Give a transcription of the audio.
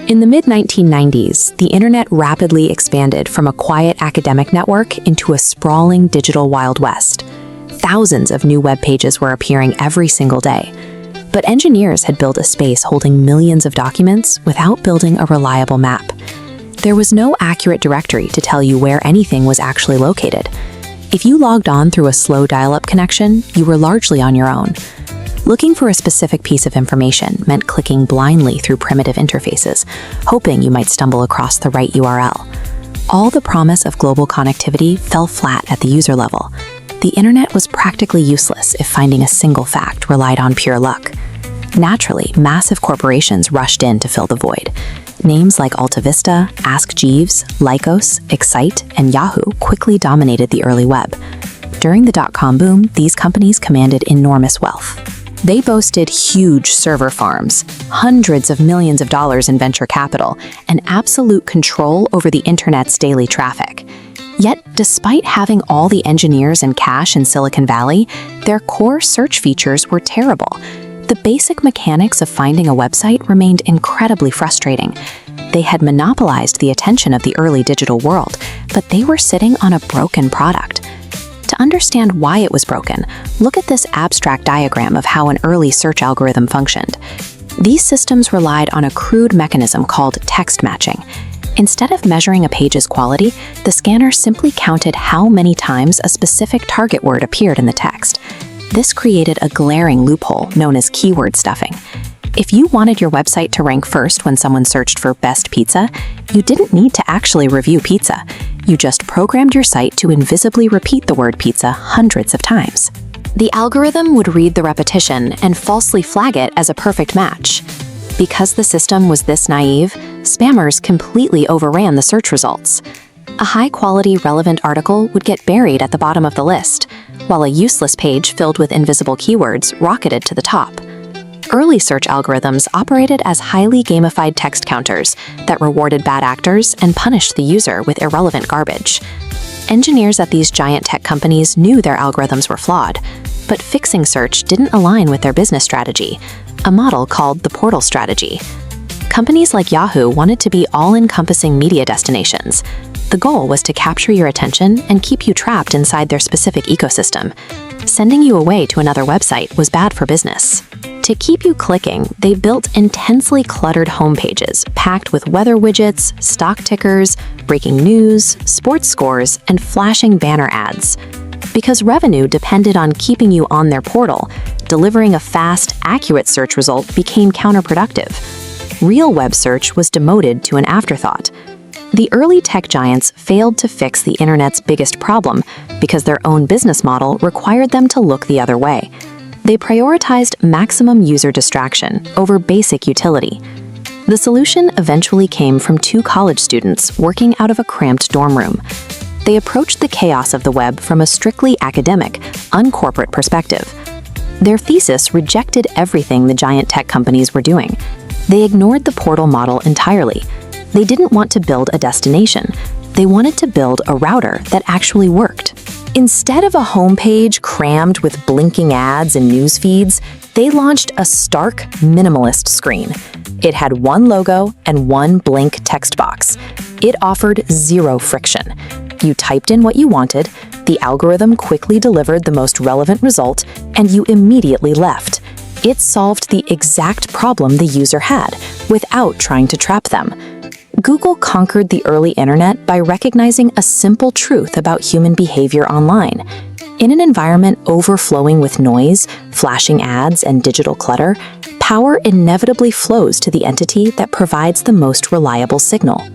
In the mid-1990s, the internet rapidly expanded from a quiet academic network into a sprawling digital Wild West. Thousands of new web pages were appearing every single day. But engineers had built a space holding millions of documents without building a reliable map. There was no accurate directory to tell you where anything was actually located. If you logged on through a slow dial-up connection, you were largely on your own. Looking for a specific piece of information meant clicking blindly through primitive interfaces, hoping you might stumble across the right URL. All the promise of global connectivity fell flat at the user level. The internet was practically useless if finding a single fact relied on pure luck. Naturally, massive corporations rushed in to fill the void. Names like AltaVista, Ask Jeeves, Lycos, Excite, and Yahoo quickly dominated the early web. During the dot-com boom, these companies commanded enormous wealth. They boasted huge server farms, hundreds of millions of dollars in venture capital, and absolute control over the internet's daily traffic. Yet, despite having all the engineers and cash in Silicon Valley, their core search features were terrible. The basic mechanics of finding a website remained incredibly frustrating. They had monopolized the attention of the early digital world, but they were sitting on a broken product. To understand why it was broken, look at this abstract diagram of how an early search algorithm functioned. These systems relied on a crude mechanism called text matching. Instead of measuring a page's quality, the scanner simply counted how many times a specific target word appeared in the text. This created a glaring loophole known as keyword stuffing. If you wanted your website to rank first when someone searched for best pizza, you didn't need to actually review pizza. You just programmed your site to invisibly repeat the word pizza hundreds of times. The algorithm would read the repetition and falsely flag it as a perfect match. Because the system was this naive, spammers completely overran the search results. A high-quality, relevant article would get buried at the bottom of the list, while a useless page filled with invisible keywords rocketed to the top. Early search algorithms operated as highly gamified text counters that rewarded bad actors and punished the user with irrelevant garbage. Engineers at these giant tech companies knew their algorithms were flawed, but fixing search didn't align with their business strategy, a model called the portal strategy. Companies like Yahoo wanted to be all-encompassing media destinations. The goal was to capture your attention and keep you trapped inside their specific ecosystem. Sending you away to another website was bad for business. To keep you clicking, they built intensely cluttered homepages packed with weather widgets, stock tickers, breaking news, sports scores, and flashing banner ads. Because revenue depended on keeping you on their portal, delivering a fast, accurate search result became counterproductive. Real web search was demoted to an afterthought. The early tech giants failed to fix the internet's biggest problem because their own business model required them to look the other way. They prioritized maximum user distraction over basic utility. The solution eventually came from two college students working out of a cramped dorm room. They approached the chaos of the web from a strictly academic, uncorporate perspective. Their thesis rejected everything the giant tech companies were doing. They ignored the portal model entirely. They didn't want to build a destination. They wanted to build a router that actually worked. Instead of a homepage crammed with blinking ads and news feeds, they launched a stark, minimalist screen. It had one logo and one blank text box. It offered zero friction. You typed in what you wanted, the algorithm quickly delivered the most relevant result, and you immediately left. It solved the exact problem the user had, without trying to trap them. Google conquered the early internet by recognizing a simple truth about human behavior online. In an environment overflowing with noise, flashing ads, and digital clutter, power inevitably flows to the entity that provides the most reliable signal.